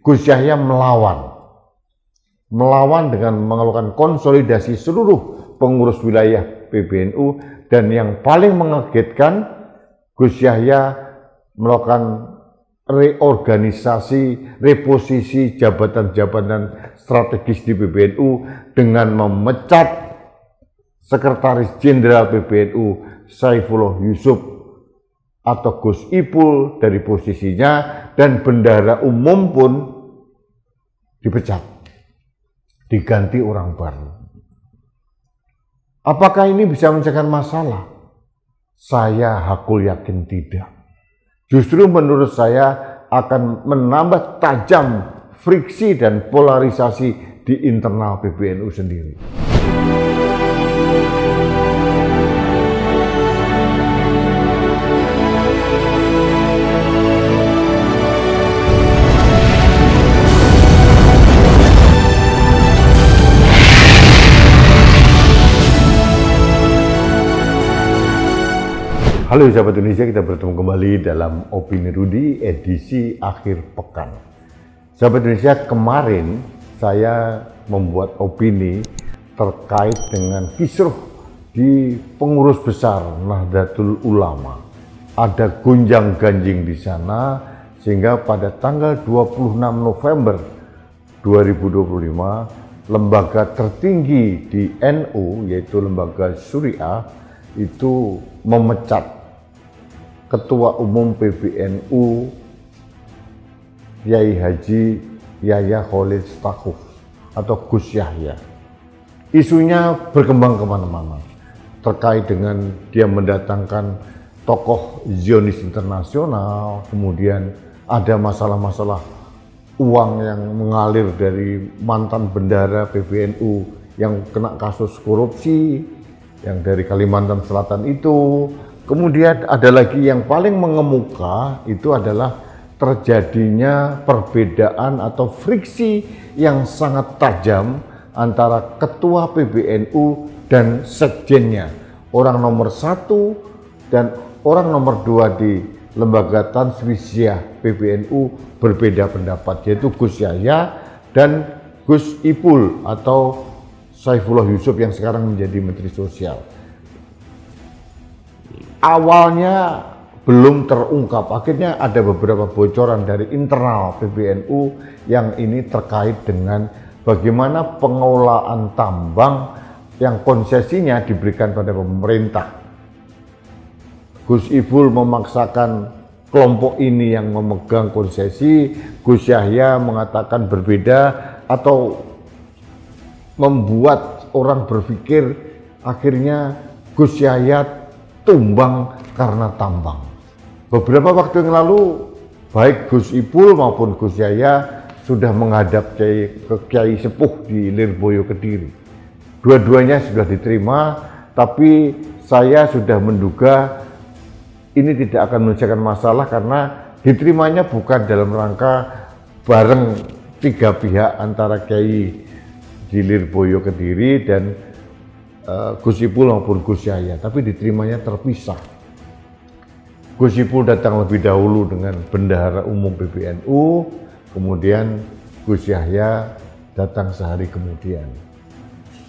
Gus Yahya melawan dengan mengeluarkan konsolidasi seluruh pengurus wilayah PBNU, dan yang paling mengagetkan, Gus Yahya melakukan reorganisasi, reposisi jabatan-jabatan strategis di PBNU dengan memecat Sekretaris Jenderal PBNU Saifullah Yusuf atau Gus Ipul dari posisinya, dan bendahara umum pun dipecat, diganti orang baru. Apakah ini bisa menyelesaikan masalah? Saya hakul yakin tidak. Justru menurut saya akan menambah tajam friksi dan polarisasi di internal PBNU sendiri. Halo sahabat Indonesia, kita bertemu kembali dalam Opini Rudi edisi akhir pekan. Sahabat Indonesia, kemarin saya membuat opini terkait dengan kisruh di pengurus besar Nahdlatul Ulama. Ada gonjang-ganjing di sana, sehingga pada tanggal 26 November 2025, lembaga tertinggi di NU, yaitu lembaga Syuriah, itu memecat Ketua Umum PBNU Kiai Haji Yahya Khalil Stakuf atau Gus Yahya. Isunya berkembang kemana-mana terkait dengan dia mendatangkan tokoh Zionis internasional, kemudian ada masalah-masalah uang yang mengalir dari mantan bendahara PBNU yang kena kasus korupsi, yang dari Kalimantan Selatan itu. Kemudian ada lagi yang paling mengemuka, itu adalah terjadinya perbedaan atau friksi yang sangat tajam antara ketua PBNU dan sekjennya. Orang nomor 1 dan orang nomor 2 di lembaga Transmisiah PBNU berbeda pendapat, yaitu Gus Yahya dan Gus Ipul atau Saifullah Yusuf yang sekarang menjadi Menteri Sosial. Awalnya belum terungkap, akhirnya ada beberapa bocoran dari internal PBNU yang ini terkait dengan bagaimana pengelolaan tambang yang konsesinya diberikan pada pemerintah. Gus Ipul memaksakan kelompok ini yang memegang konsesi, Gus Yahya mengatakan berbeda atau membuat orang berpikir akhirnya Gus Yahya tumbang karena tambang. Beberapa waktu yang lalu baik Gus Ipul maupun Gus Yahya sudah menghadap ke Kiai Sepuh di Lirboyo Kediri. Dua-duanya sudah diterima, tapi saya sudah menduga ini tidak akan menyelesaikan masalah karena diterimanya bukan dalam rangka bareng tiga pihak antara Kiai di Lirboyo Kediri dan Gus Ipul maupun Gus Yahya, tapi diterimanya terpisah. Gus Ipul datang lebih dahulu dengan bendahara umum PBNU, kemudian Gus Yahya datang sehari kemudian.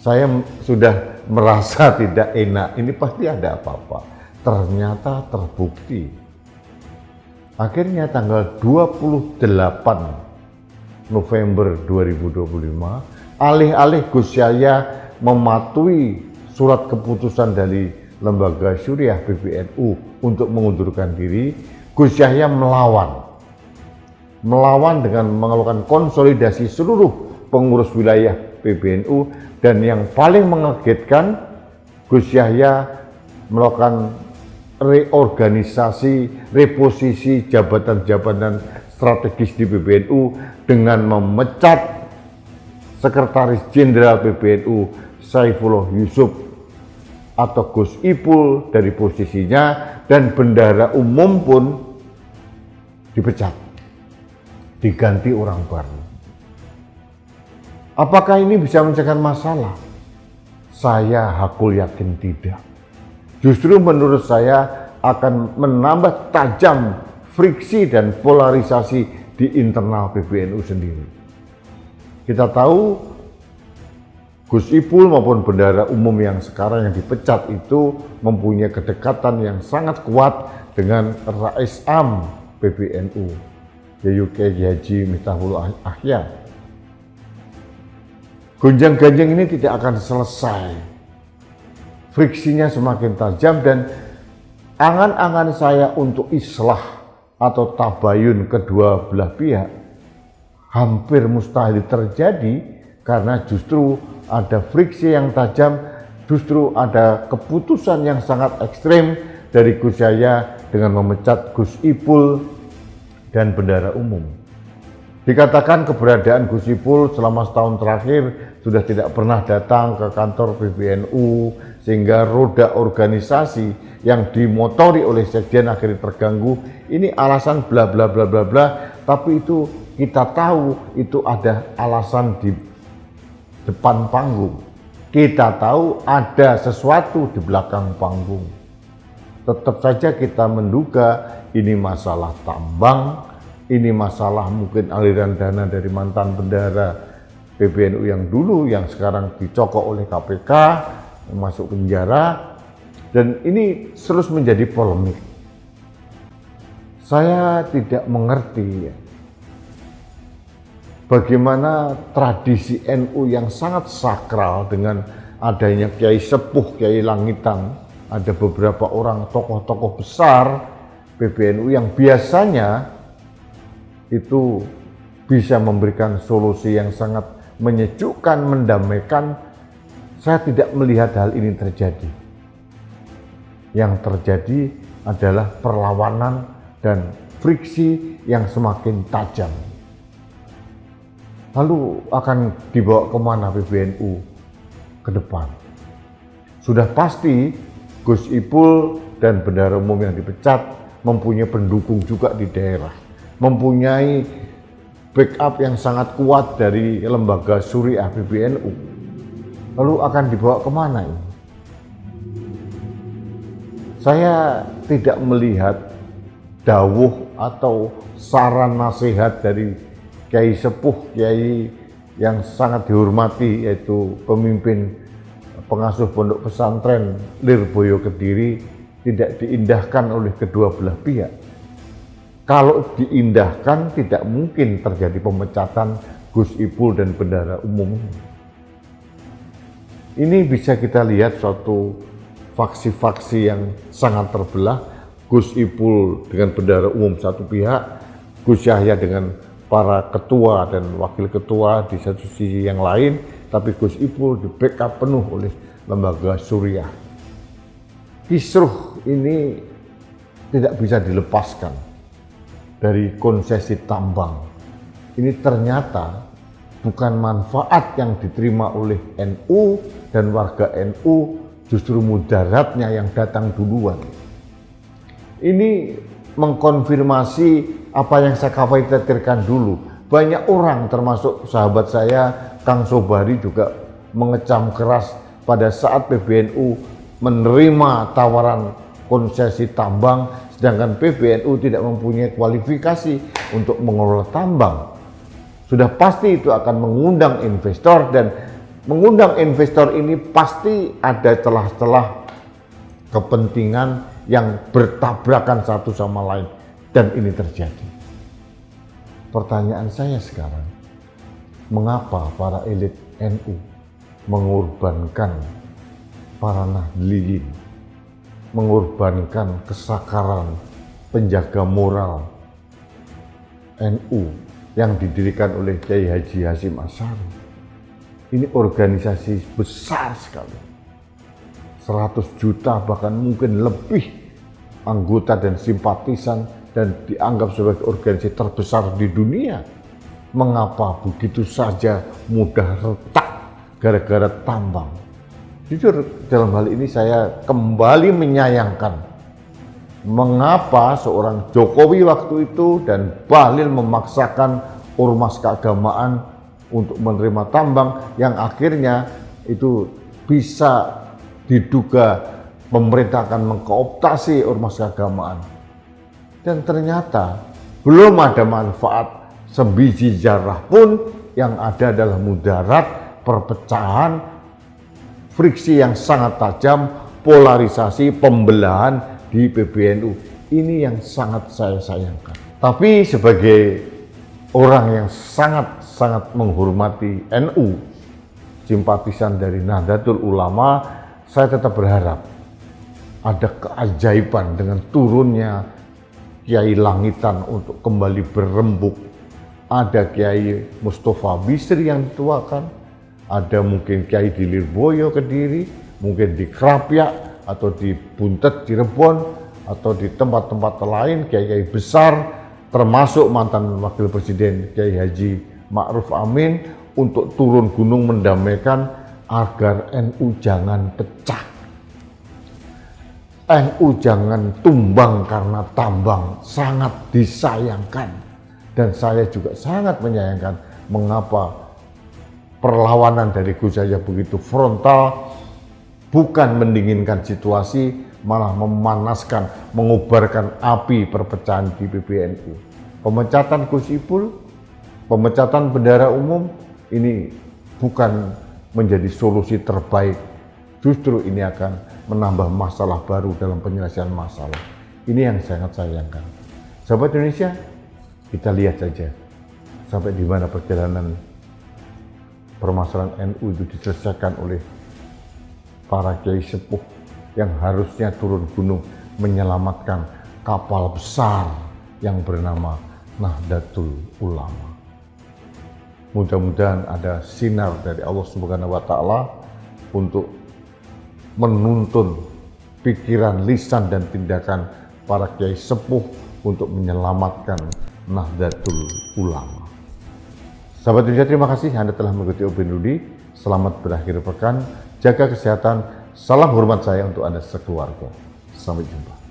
Saya sudah merasa tidak enak, ini pasti ada apa-apa. Ternyata terbukti. Akhirnya tanggal 28 November 2025, alih-alih Gus Yahya mematuhi surat keputusan dari lembaga Syuriah PBNU untuk mengundurkan diri, Gus Yahya melawan dengan mengeluarkan konsolidasi seluruh pengurus wilayah PBNU, dan yang paling mengagetkan, Gus Yahya melakukan reorganisasi, reposisi jabatan-jabatan strategis di PBNU dengan memecat Sekretaris Jenderal PBNU Saifullah Yusuf atau Gus Ipul dari posisinya, dan bendahara umum pun dipecat, diganti orang baru. Apakah ini bisa menyelesaikan masalah? Saya hakul yakin tidak. Justru menurut saya akan menambah tajam friksi dan polarisasi di di internal PBNU sendiri. Kita tahu Gus Ipul maupun bendahara umum yang sekarang yang dipecat itu mempunyai kedekatan yang sangat kuat dengan Rais Am PBNU, yaitu Kiai Haji Miftahul Ahya. Gonjang-ganjing ini tidak akan selesai. Friksinya semakin tajam dan angan-angan saya untuk islah atau tabayun kedua belah pihak hampir mustahil terjadi karena justru ada friksi yang tajam, justru ada keputusan yang sangat ekstrem dari Gus Yahya dengan memecat Gus Ipul dan bendahara umum. Dikatakan keberadaan Gus Ipul selama setahun terakhir sudah tidak pernah datang ke kantor PBNU sehingga roda organisasi yang dimotori oleh sekjen akhirnya terganggu. Ini alasan bla bla bla bla bla, tapi itu kita tahu itu ada alasan di depan panggung. Kita tahu ada sesuatu di belakang panggung. Tetap saja kita menduga ini masalah tambang, ini masalah mungkin aliran dana dari mantan bendahara PBNU yang dulu, yang sekarang dicokok oleh KPK, masuk penjara, dan ini terus menjadi polemik. Saya tidak mengerti ya, bagaimana tradisi NU yang sangat sakral dengan adanya Kiai Sepuh, Kiai Langitan, ada beberapa orang tokoh-tokoh besar PBNU yang biasanya itu bisa memberikan solusi yang sangat menyejukkan, mendamaikan. Saya tidak melihat hal ini terjadi. Yang terjadi adalah perlawanan dan friksi yang semakin tajam. Lalu akan dibawa kemana PBNU ke depan? Sudah pasti Gus Ipul dan bendahara umum yang dipecat mempunyai pendukung juga di daerah, mempunyai backup yang sangat kuat dari lembaga syuriah PBNU. Lalu akan dibawa kemana ini? Saya tidak melihat dawuh atau saran nasihat dari Kiai Sepuh, Kiai yang sangat dihormati, yaitu pemimpin pengasuh pondok pesantren Lirboyo Kediri, tidak diindahkan oleh kedua belah pihak. Kalau diindahkan, tidak mungkin terjadi pemecatan Gus Ipul dan bendahara umum. Ini bisa kita lihat suatu faksi-faksi yang sangat terbelah. Gus Ipul dengan bendahara umum satu pihak, Gus Yahya dengan para ketua dan wakil ketua di satu sisi yang lain, tapi Gus Ipul di backup penuh oleh lembaga syuriah. Kisruh ini tidak bisa dilepaskan dari konsesi tambang. Ini ternyata bukan manfaat yang diterima oleh NU dan warga NU, justru mudaratnya yang datang duluan. Ini mengkonfirmasi apa yang saya khawatirkan dulu. Banyak orang termasuk sahabat saya, Kang Sobari, juga mengecam keras pada saat PBNU menerima tawaran konsesi tambang, sedangkan PBNU tidak mempunyai kualifikasi untuk mengelola tambang. Sudah pasti itu akan mengundang investor, dan mengundang investor ini pasti ada celah-celah kepentingan yang bertabrakan satu sama lain, dan ini terjadi. Pertanyaan saya sekarang, mengapa para elit NU mengorbankan para nahdliyin, mengorbankan kesakaran penjaga moral NU yang didirikan oleh Kiai Haji Hasyim Asy'ari? Ini organisasi besar sekali. 100 juta bahkan mungkin lebih anggota dan simpatisan, dan dianggap sebagai organisasi terbesar di dunia. Mengapa begitu saja mudah retak gara-gara tambang? Jujur, dalam hal ini saya kembali menyayangkan mengapa seorang Jokowi waktu itu dan Bahlil memaksakan ormas keagamaan untuk menerima tambang, yang akhirnya itu bisa diduga pemerintah akan mengkooptasi ormas keagamaan. Dan ternyata belum ada manfaat sebiji zarah pun yang ada adalah mudarat, perpecahan, friksi yang sangat tajam, polarisasi, pembelahan di PBNU. Ini yang sangat saya sayangkan. Tapi sebagai orang yang sangat menghormati NU, simpatisan dari Nahdlatul Ulama, saya tetap berharap ada keajaiban dengan turunnya Kiai Langitan untuk kembali berembuk. Ada Kiai Mustafa Bisri yang dituakan, ada mungkin Kiai di Lirboyo Kediri, mungkin di Krapyak atau di Buntet Cirebon atau di tempat-tempat lain kiai-kiai besar, termasuk mantan Wakil Presiden Kiai Haji Ma'ruf Amin, untuk turun gunung mendamaikan agar NU jangan pecah. NU jangan tumbang karena tambang, sangat disayangkan. Dan saya juga sangat menyayangkan mengapa perlawanan dari Gus Yahya begitu frontal, bukan mendinginkan situasi, malah memanaskan, mengobarkan api perpecahan di PBNU. Pemecatan Gus Ipul, pemecatan bendahara umum, ini bukan menjadi solusi terbaik. Justru ini akan menambah masalah baru dalam penyelesaian masalah. Ini yang sangat sayangkan. Sahabat Indonesia, kita lihat saja sampai di mana perjalanan permasalahan NU itu diselesaikan oleh para kiai sepuh yang harusnya turun gunung menyelamatkan kapal besar yang bernama Nahdlatul Ulama. Mudah-mudahan ada sinar dari Allah Subhanahu wa Ta'ala untuk menuntun pikiran, lisan, dan tindakan para kiai sepuh untuk menyelamatkan Nahdlatul Ulama. Sahabat Indonesia, terima kasih Anda telah mengikuti Opini Rudy. Selamat berakhir pekan, jaga kesehatan, salam hormat saya untuk Anda sekeluarga. Sampai jumpa.